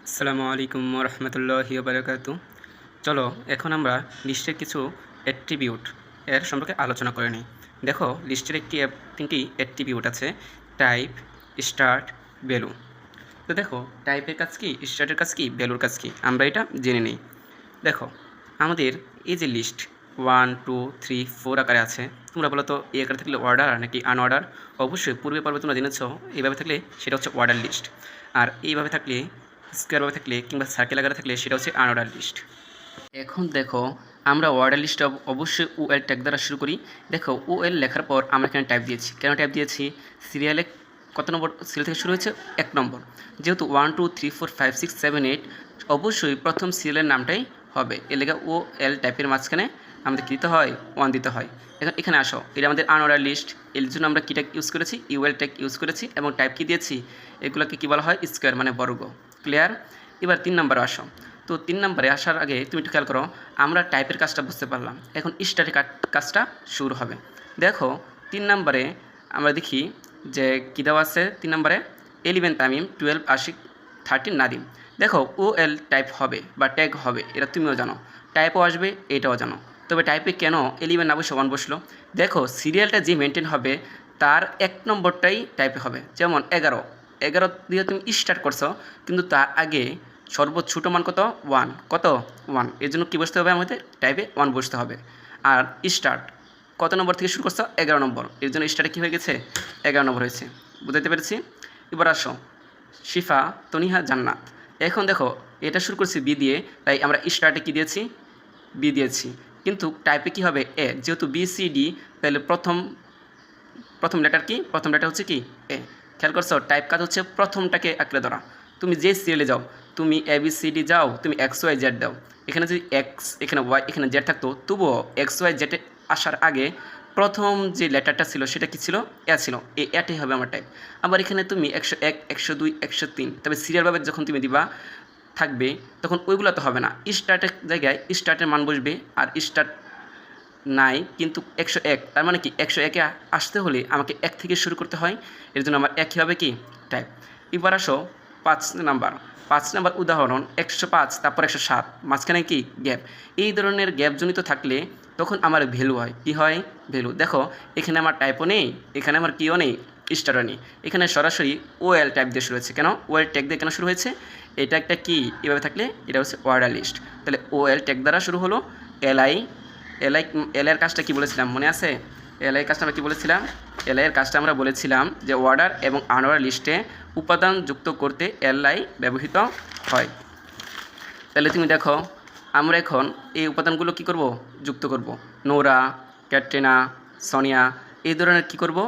আসসালামু আলাইকুম রহমতুল্লাহি বারাকাতু। চলো এখন আমরা লিস্টের কিছু অ্যাট্রিবিউট এর সম্পর্কে আলোচনা করে নিই। দেখো লিস্টের তিনটি অ্যাট্রিবিউট আছে, টাইপ, স্টার্ট, ভ্যালু। তো দেখো টাইপের কাজ কি, স্টার্টের কাজ কি, ভ্যালুর কাজ কি, আমরা এটা জেনে নিই। দেখো আমাদের এই যে লিস্ট 1 2 3 4 আকারে আছে, তোমরা বলো তো এই আকারে থাকলে অর্ডার নাকি আনঅর্ডার? অবশ্যই পূর্বে পর্বে তোমরা জেনেছ এইভাবে থাকলে সেটা হচ্ছে অর্ডার লিস্ট, আর এইভাবে থাকলে স্কোয়ারভাবে থাকলে কিংবা সার্কেল আকারে থাকলে সেটা হচ্ছে আনঅর্ডার লিস্ট। এখন দেখো আমরা অর্ডার লিস্টটা অবশ্যই ওএল ট্যাগ দ্বারা শুরু করি। দেখো ওএল লেখার পর আমরা এখানে টাইপ দিয়েছি, কেন টাইপ দিয়েছি? সিরিয়ালে কত নম্বর সিরিয়াল থেকে শুরু হয়েছে? 1 নম্বর। যেহেতু 1 2 3 4 5 6 7 8 অবশ্যই প্রথম সিরিয়ালের নামটাই হবে, এর লেগে ওএল টাইপের মাঝখানে আমাদের কী দিতে হয়? 1 দিতে হয়। এখন এখানে আসো, এটা আমাদের আনঅর্ডার লিস্ট, এর জন্য আমরা কী ট্যাগ ইউজ করেছি? ইউএল ট্যাগ ইউজ করেছি এবং টাইপ কী দিয়েছি? এগুলোকে কী বলা হয়? স্কোয়ার মানে বর্গ। ক্লিয়ার? এবার 3 নম্বরে আসো। তো 3 নম্বরে আসার আগে তুমি একটু খেয়াল করো, আমরা টাইপের কাজটা বুঝতে পারলাম, এখন স্টার্টের কাজটা শুরু হবে। দেখো 3 নম্বরে আমরা দেখি যে কী দেওয়া আছে। 3 নম্বরে 11 তামিম, 12 আশিক, 13 নাদিম। দেখো ওএল টাইপ হবে বা ট্যাগ হবে, এটা তুমিও জানো, টাইপও আসবে, এটাও জানো। তবে টাইপে কেন 11 না বসে 1 বসলো? দেখো সিরিয়ালটা যে মেনটেন হবে তার 1 নম্বরটাই টাইপে হবে। যেমন 11 দিয়ে তুমি স্টার্ট করছো, কিন্তু তার আগে সর্বোচ্চ ছোটো মান কত? 1। কত? 1। এর জন্য কী বসতে হবে? আমাদের টাইপে 1 বসতে হবে। আর স্টার্ট কত নম্বর থেকে শুরু করছো? 11 নম্বর। এর জন্য স্টার্টে কী হয়ে গেছে? 11 নম্বর হয়েছে। বুঝতে পেরেছি? এবার আসো শিফা, তনিহা, জান্নাত। এখন দেখো এটা শুরু করছি বি দিয়ে, তাই আমরা স্টার্টে কী দিয়েছি? বি দিয়েছি। কিন্তু টাইপে কী হবে? এ। যেহেতু বি সি ডি, তাহলে প্রথম লেটার কি? প্রথম লেটার হচ্ছে কি? এ। খেয়াল করছো? টাইপ কাজ হচ্ছে প্রথমটাকে আঁকড়ে ধরা। তুমি যে সিরিয়ালে যাও, তুমি এ বি সি ডি যাও, তুমি এক্স ওয়াই জেড দাও, এখানে যদি এক্স, এখানে ওয়াই, এখানে জেড থাকতো, তবুও এক্স ওয়াই জেডে আসার আগে প্রথম যে লেটারটা ছিল সেটা কি ছিল? এ ছিল। এটাই হবে আমার টাইপ। আবার এখানে তুমি 101, 102, 103, তবে সিরিয়ালভাবে যখন তুমি দিবা থাকবে, তখন ওইগুলো তো হবে না। স্টার্টের জায়গায় স্টার্টের মান বসবে, আর স্টার্ট নাই কিন্তু 101, তার মানে কি 101-এ আসতে হলে আমাকে 1 থেকে শুরু করতে হয়। এর জন্য আমার 1 হবে কি? টাইপ। এবার আসো 5 নাম্বার উদাহরণ 105, তারপর 107, মাঝখানে কি? গ্যাপ। এই ধরনের গ্যাপজনিত থাকলে তখন আমার ভ্যালু হয়। কি হয়? ভ্যালু। দেখো এখানে আমার টাইপও নেই, এখানে আমার কিও নেই, স্টারও নেই, এখানে সরাসরি ওএল টাইপ দিয়ে শুরু হয়েছে। কেন ওএল ট্যাগ দিয়ে কেন শুরু হয়েছে? এটা একটা কি? এভাবে থাকলে এটা হচ্ছে অর্ডার লিস্ট। তাহলে ওএল ট্যাগ দ্বারা শুরু হলো। এলআইয়ের কাজটা কি বলেছিলাম মনে আছে? এলআইয়ের কাজটা আমরা কী বলেছিলাম? এলআইয়ের কাজটা আমরা বলেছিলাম যে অর্ডার এবং আনঅর্ডার লিস্টে উপাদান যুক্ত করতে এলআই ব্যবহৃত হয়। তাহলে তুমি দেখো আমরা এখন এই উপাদানগুলো কি করব? যুক্ত করব। নোরা, ক্যাটরিনা, সোনিয়া, এই ধরনের কি করব?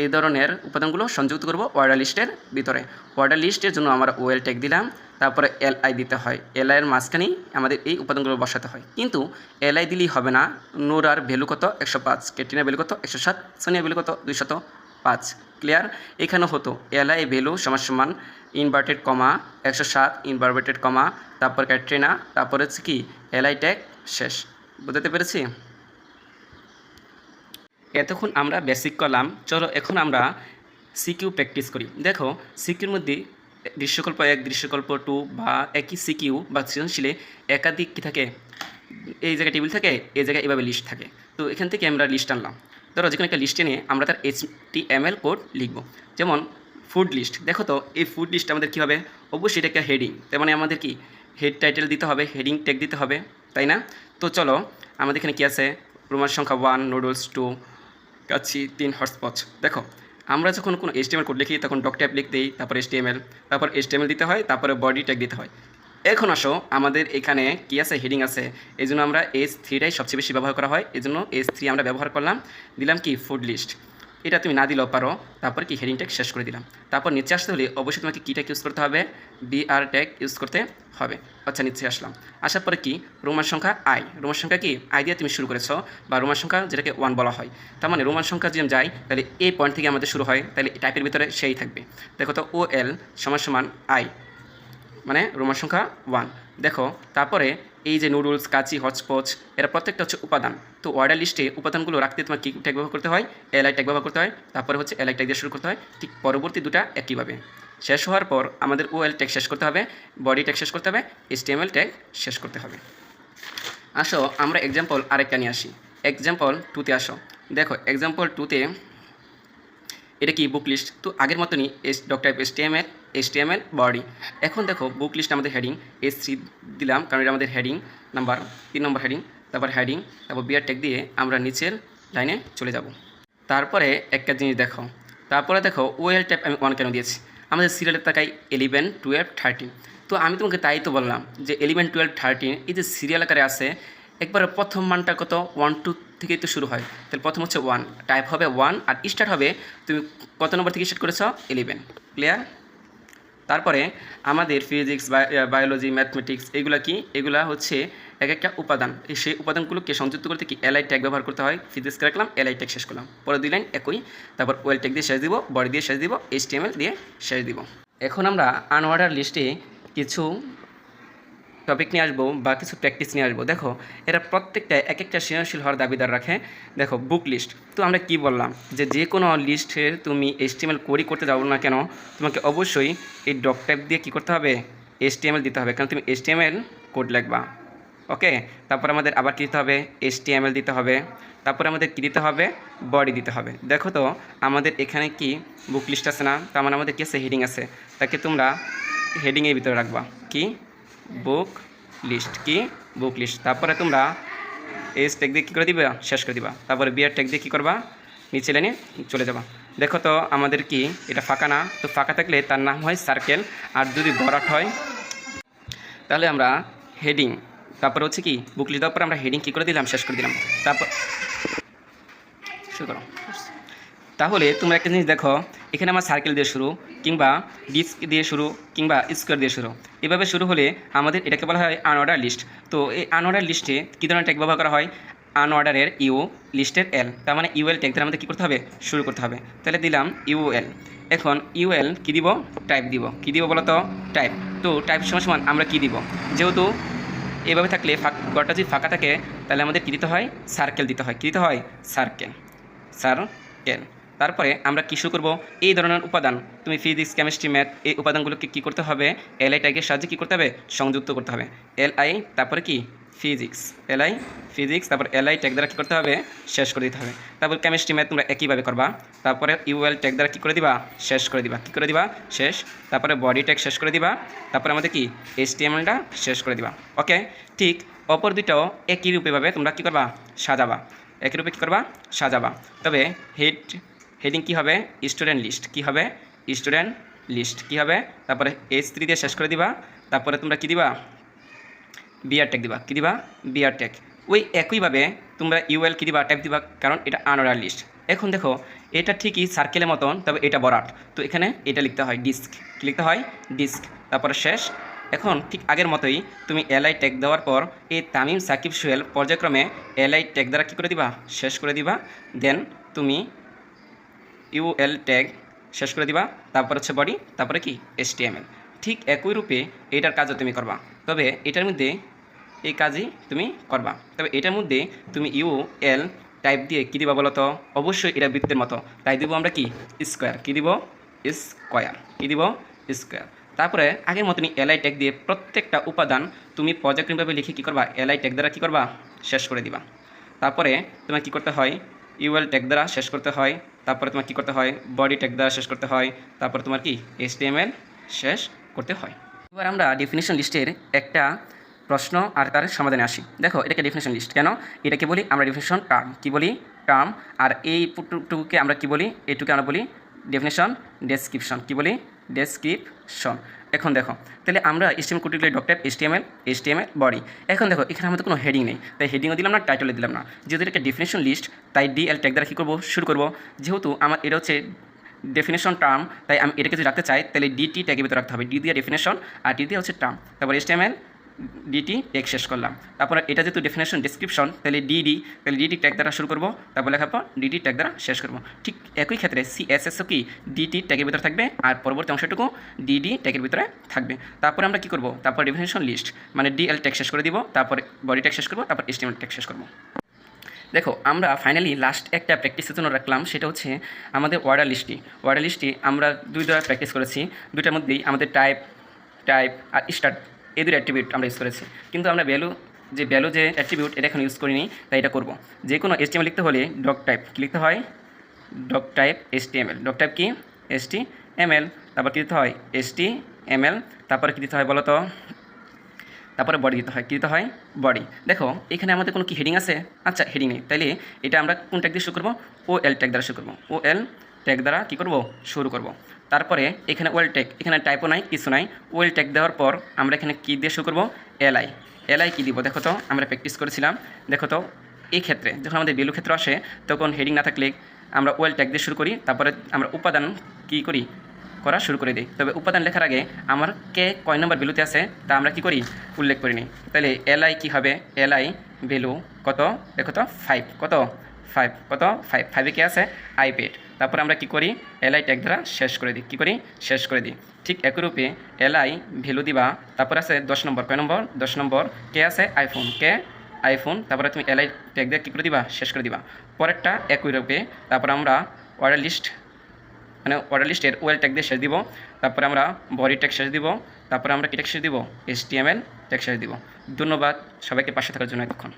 এই ধরনের উপাদানগুলো সংযুক্ত করব অর্ডার লিস্টের ভিতরে। অর্ডার লিস্টের জন্য আমরা ওএল ট্যাগ দিলাম, তারপরে এলআই দিতে হয়। এলআইয়ের মাঝখানেই আমাদের এই উপাদানগুলো বসাতে হয়। কিন্তু এলআই দিলেই হবে না। নোরার ভ্যালু কত? 105, ক্যাটরিনার ভ্যালু কত? 107, সোনিয়ার ভ্যালু কত? 205। ক্লিয়ার? এখানেও হতো এলআই ভ্যালু সমান ইনভার্টেড কমা 107 ইনভার্টেড কমা, তারপর ক্যাটরিনা, তারপর হচ্ছে কি এলআই ট্যাগ, শেষ। বুঝতে পেরেছি? এতক্ষণ আমরা বেসিক করলাম, চলো এখন আমরা সিকিউ প্র্যাকটিস করি। দেখো সিকিউর মধ্যে দৃশ্যকল্প 1, দৃশ্যকল্প 2 বা একই সিকিউ বা সৃজনশীলে একাধিক কী থাকে? এই জায়গায় টেবিল থাকে, এই জায়গায় এভাবে লিস্ট থাকে। তো এখান থেকে আমরা লিস্ট আনলাম। ধরো যেখানে একটা লিস্টে নিয়ে আমরা তার HTML কোড লিখব। যেমন ফুড লিস্ট। দেখো তো এই ফুড লিস্ট আমাদের কী হবে? অবশ্যই এটা একটা হেডিং, তার মানে আমাদের কি হেড টাইটেল দিতে হবে, হেডিং ট্যাগ দিতে হবে, তাই না? তো চলো আমাদের এখানে কী আছে? রোমান সংখ্যা 1, নুডলস 2, কাচ্ছি 3, হটস্পট। দেখো আমরা যখন কোনো HTML কোড লিখি তখন ডক টাইপ লিখতেই, তারপর HTML, তারপর HTML দিতে হয়, তারপরে বডি ট্যাগ দিতে হয়। এখন আসো আমাদের এখানে কি আছে? হেডিং আছে। এই জন্য আমরা H3টাই সবচেয়ে বেশি ব্যবহার করা হয়, এই জন্য H3 আমরা ব্যবহার করলাম। দিলাম কি? Food list. এটা তুমি না দিলেও পারো। তারপর কি হেডিং ট্যাগ শেষ করে দিলাম। তারপর নিচে আসতে হলে অবশ্যই তোমাকে কী ট্যাগ ইউজ করতে হবে? BR ট্যাগ ইউজ করতে হবে। আচ্ছা নিচে আসলাম, আসার পরে কি? রোমান সংখ্যা আই। রোমান সংখ্যা কি? আই দিয়ে তুমি শুরু করেছো, বা রোমান সংখ্যা যেটাকে 1 বলা হয়। তার মানে রোমান সংখ্যা যদি যাই তাহলে এই পয়েন্ট থেকে আমাদের শুরু হয়, তাহলে টাইপের ভিতরে সেই থাকবে। দেখো তো OL সমান আই, মানে রোমান সংখ্যা 1। দেখো তারপরে এই যে নুডলস, কাচি, হটস্পচ, এরা প্রত্যেকটা হচ্ছে উপাদান। তো অর্ডার লিস্টে উপাদানগুলো রাখতে তোমার কী ট্যাগ ব্যবহার করতে হয়? এলআই ট্যাগ ব্যবহার করতে হয়। তারপরে হচ্ছে এলআই ট্যাগ দিয়ে শুরু করতে হয়। ঠিক পরবর্তী দুটা একইভাবে। শেষ হওয়ার পর আমাদের ওএল ট্যাগ শেষ করতে হবে, বডি ট্যাগ শেষ করতে হবে, HTML ট্যাগ শেষ করতে হবে। আসো আমরা এক্সাম্পল আরেকটা নিয়ে আসি। এক্সাম্পল 2তে আসো। দেখো এক্সাম্পল 2তে এটা কি বুক লিস্ট, তো আগের মতনই ডক টাইপ HTML বডি। এখন দেখো বুক লিস্ট আমাদের হেডিং S3 দিলাম, কারণ এটা আমাদের হেডিং নাম্বার 3 নম্বর হেডিং। তারপর হেডিং, তারপর বিয়ার ট্যাগ দিয়ে আমরা নিচের লাইনে চলে যাব। তারপরে একটা জিনিস দেখো, তারপরে দেখো ওএল ট্যাব আমি 1 কেন দিয়েছি, আমাদের সিরিয়ালের তাকাই 11, 12, 13। তো আমি তোমাকে তাই তো বললাম যে 11, 12, 13 এই যে সিরিয়াল আকারে আছে, একবার প্রথম মানটা কত 1, 2 থেকেই তো শুরু হয়। তাহলে প্রথম হচ্ছে 1, টাইপ হবে 1 আর স্টার্ট হবে তুমি কত নম্বর থেকে স্টার্ট করেছো 11। ক্লিয়ার? তারপরে আমাদের ফিজিক্স, বায়োলজি, ম্যাথমেটিক্স এগুলা কি, এগুলা হচ্ছে এক একটা উপাদান। সেই উপাদানগুলোকে সংযুক্ত করতে কি এলআই ট্যাগ ব্যবহার করতে হয়। ফিজিক্সকে রাখলাম, এলআই ট্যাগ শেষ করলাম, পরে 2 লাইন একই, তারপর ওয়েল ট্যাগ দিয়ে শেষ দিব, বডি দিয়ে শেষ দিব, HTML দিয়ে শেষ দিব। এখন আমরা আনঅর্ডার লিস্টে কিছু টপিক নিয়ে আসবো বা কিছু প্র্যাকটিস নিয়ে আসবো। দেখো এরা প্রত্যেকটা এক একটা সৃজনশীল হওয়ার দাবিদার রাখে। দেখো বুক লিস্ট, তো আমরা কি বললাম যে কোনো লিস্টের তুমি HTML কোডই করতে যাবো না কেন, তোমাকে অবশ্যই এই ডক টাইপ দিয়ে কী করতে হবে, HTML দিতে হবে, কারণ তুমি HTML কোড লিখবা। ওকে, তারপর আমাদের আবার কী দিতে হবে, HTML দিতে হবে, তারপরে আমাদের কী দিতে হবে, বডি দিতে হবে। দেখো তো আমাদের এখানে কি বুক লিস্ট আছে না, তার মানে আমাদের কী আছে, হেডিং আছে, তাকে তোমরা হেডিংয়ের ভিতরে রাখবা কি বুক লিস্ট, কি বুক লিস্ট। তারপরে তোমরা এস ট্যাগ দিয়ে কী করে দিবা, শেষ করে দিবা। তারপরে বিয়ার ট্যাগ দিয়ে কী করবা, নিচে লাইনে চলে যাবা। দেখো তো আমাদের কি এটা ফাঁকা না, তো ফাঁকা থাকলে তার নাম হয় সার্কেল, আর যদি ভরাট হয় তাহলে আমরা হেডিং। তারপরে হচ্ছে কি বুক লিস্ট দেওয়ার পর আমরা হেডিং কী করে দিলাম, শেষ করে দিলাম। তারপর শুরু করো। তাহলে তোমরা একটা জিনিস দেখো, এখানে আমার সার্কেল দিয়ে শুরু, কিংবা ডিস্ক দিয়ে শুরু, কিংবা স্কোয়ার দিয়ে শুরু, এভাবে শুরু হলে আমাদের এটাকে বলা হয় আনঅর্ডার লিস্ট। তো এই আনঅর্ডার লিস্টে কী ধরনের ট্যাগ ব্যবহার করা হয়, আনঅর্ডারের ইউ, লিস্টের এল, তার মানে ইউএল ট্যাগ দ্বারা আমাদের কী করতে হবে, শুরু করতে হবে। তাহলে দিলাম ইউএল। এখন ইউএল কী দিব, টাইপ দিব, কী দিব বলো তো, টাইপ। তো টাইপ সমান সমান আমরা কী দিব, যেহেতু এভাবে থাকলে গড়টা যদি ফাঁকা থাকে তাহলে আমাদের কী দিতে হয়, সার্কেল দিতে হয়। কী দিতে হয়, সার্কেল, সার্কেল। তারপরে আমরা কী শুরু করবো, এই ধরনের উপাদান তুমি ফিজিক্স, কেমিস্ট্রি, ম্যাথ এই উপাদানগুলোকে কী করতে হবে, এলআই ট্যাগের সাহায্যে কী করতে হবে, সংযুক্ত করতে হবে। এলআই তারপরে কি ফিজিক্স, এলআই ফিজিক্স, তারপর এলআই ট্যাগ দ্বারা কী করতে হবে, শেষ করে দিতে হবে। তারপর কেমিস্ট্রি, ম্যাথ তোমরা একইভাবে করবা। তারপরে ইউএল ট্যাগ দ্বারা কী করে দিবা, শেষ করে দিবা। কী করে দিবা, শেষ। তারপরে বডি ট্যাগ শেষ করে দিবা। তারপরে আমাদের কি HTMLটা শেষ করে দিবা। ওকে, ঠিক অপর দুইটাও একই রূপেভাবে তোমরা কী করবা, সাজাবা। একই রূপে কী করবা, সাজাবা। তবে হেডিং কী হবে, স্টুডেন্ট লিস্ট। কী হবে, স্টুডেন্ট লিস্ট। কী হবে, তারপরে H3 দিয়ে শেষ করে দিবা। তারপরে তোমরা কী দিবা, বিআর ট্যাগ দিবা। কী দিবা, বিআর ট্যাগ। ওই একইভাবে তোমরা ইউএল কী দিবা, ট্যাগ দিবা, কারণ এটা আনঅর্ডার লিস্ট। এখন দেখো এটা ঠিকই সার্কেলের মতন, তবে এটা বরাট, তো এখানে এটা লিখতে হয় ডিস্ক। কী লিখতে হয়, ডিস্ক। তারপরে শেষ। এখন ঠিক আগের মতোই তুমি এলআই ট্যাগ দেওয়ার পর এই তামিম, সাকিব, সোহেল পর্যায়ক্রমে এলআই ট্যাগ দ্বারা কী করে দিবা, শেষ করে দিবা। দেন তুমি ইউএল ট্যাগ শেষ করে দিবা। তারপর হচ্ছে বডি, তারপরে কি HTML। ঠিক একই রূপে এটার কাজও তুমি করবা, তবে এটার মধ্যে এই কাজই তুমি করবা। তবে এটার মধ্যে তুমি ইউএল টাইপ দিয়ে কী দিবা বলো তো, অবশ্যই এটা বৃত্তের মতো, তাই দিব আমরা কি স্কোয়ার। কী দিব, স্কোয়ার। কী দিব, স্কোয়ার। তারপরে আগের মতনই এলআই ট্যাগ দিয়ে প্রত্যেকটা উপাদান তুমি পর্যায়ক্রমিকভাবে লিখে কী করবা, এলআই ট্যাগ দ্বারা কী করবা, শেষ করে দিবা। তারপরে তোমার কী করতে হয়, ইউএল ট্যাগ দ্বারা শেষ করতে হয়। তারপরে তোমার কী করতে হয়, বডি ট্যাগ দ্বারা শেষ করতে হয়। তারপরে তোমার কি HTML শেষ করতে হয়। এবার আমরা ডেফিনিশন লিস্টের একটা প্রশ্ন আর তার সমাধানে আসি। দেখো এটাকে ডেফিনেশন লিস্ট কেন, এটাকে বলি আমরা ডেফিনেশন টার্ম। কী বলি, টার্ম। আর এই টুকুকে আমরা কী বলি, এইটুকে আমরা বলি ডেফিনেশন ডেসক্রিপশন। কী বলি, ডেসক্রিপশন। এখন দেখো তাহলে আমরা HTML কোডগুলো ডক টাইপ HTML বডি। এখন দেখো এখানে আমাদের কোনো হেডিং নেই, তাই হেডিংও দিলাম না, টাইটেলও দিলাম না। যেহেতু এটা ডেফিনেশন লিস্ট, তাই DL ট্যাগ দ্বারা কী করবো, শুরু করবো। যেহেতু আমার এটা হচ্ছে ডেফিনেশন টার্ম, তাই আমি এটাকে যদি রাখতে চাই তাহলে DT ট্যাগের ভিতরে রাখতে হবে। ডি দিয়ে ডেফিনেশন আর ডি দিয়ে হচ্ছে টার্ম, তারপর HTML ডিটি ট্যাগ শেষ করলাম। তারপরে এটা যেহেতু ডেফিনেশন ডেসক্রিপশন, তাহলে ডিটি ট্যাগ দ্বারা শুরু করবো, তারপর লেখার পর ডিটি ট্যাগ দ্বারা শেষ করবো। ঠিক একই ক্ষেত্রে CSSও কি ডিটি ট্যাগের ভিতরে থাকবে, আর পরবর্তী অংশটুকু ডিডি ট্যাগের ভিতরে থাকবে। তারপরে আমরা কী করবো, তারপর ডেফিনেশন লিস্ট মানে DL ট্যাগ শেষ করে দিব, তারপরে বডি ট্যাগ শেষ করবো, তারপর HTML ট্যাগ শেষ করবো। দেখো আমরা ফাইনালি লাস্ট একটা প্র্যাকটিসের জন্য রাখলাম, সেটা হচ্ছে আমাদের অর্ডার লিস্টটি আমরা দুই দ্বারা প্র্যাকটিস করেছি। দুইটার মধ্যেই আমাদের টাইপ আর স্টার্ট এই দুটো অ্যাট্রিবিউট আমরা ইউজ করেছি, কিন্তু আমরা ভ্যালু যে অ্যাট্রিবিউট এটা এখন ইউজ করিনি, তাই এটা করব। যে কোনো HTML লিখতে হলে ডক টাইপ কী লিখতে হয়, doc type HTML। Doc type কি HTML, তারপর কী দিতে হয় HTML, তারপরে কী দিতে হয় বলো তো, তারপরে বডি দিতে হয়। কী দিতে হয় বডি। দেখো এখানে আমাদের কোনো কি হেডিং আছে? আচ্ছা হেডিং নেই, তাইলে এটা আমরা কোন ট্যাগ দিয়ে শুরু করবো? OL ট্যাগ দ্বারা শুরু করবো। OL ট্যাগ দ্বারা কী করবো শুরু করব। তারপরে এখানে ওয়েল ট্যাগ, এখানে টাইপও নাই কিছু নাই। ওয়েল ট্যাগ দেওয়ার পর আমরা এখানে কী দিয়ে শুরু করবো? এলআই কী দিব দেখো তো, আমরা প্র্যাকটিস করেছিলাম। দেখো তো এই ক্ষেত্রে যখন আমাদের ভ্যালু ক্ষেত্র আসে তখন হেডিং না থাকলে আমরা ওয়েল ট্যাগ দিয়ে শুরু করি, তারপরে আমরা উপাদান কী করি করা শুরু করে দিই। তবে উপাদান লেখার আগে আমার কে কয় নম্বর ভ্যালুতে আছে তা আমরা কী করি উল্লেখ করি নিই। তাহলে এলআই কী হবে? এলআই ভ্যালু কত দেখো তো 5, কত 5, কত 5, 5-এ কী আছে আইপ্যাড। তারপর আমরা কী করি এলআই ট্যাগ দ্বারা শেষ করে দিই। কী করি শেষ করে দিই। ঠিক একরূপে এলআই ভ্যালু দিবা, তারপর আছে 10 নম্বর, কয় নম্বর 10 নম্বর, কে আছে আইফোন, কে আইফোন, তারপরে তুমি এলআই ট্যাগ দিয়ে কী করে দিবা শেষ করে দিবা। পরেরটা একই রূপে তারপর আমরা অর্ডার লিস্টের ওয়েল ট্যাগ দিয়ে শেষ দিব, তারপরে আমরা বডি ট্যাগ শেষ দিব, তারপরে আমরা কী ট্যাগ শেষ দিব HTML ট্যাগ শেষ দিব। ধন্যবাদ সবাইকে পাশে থাকার জন্য এতক্ষণ।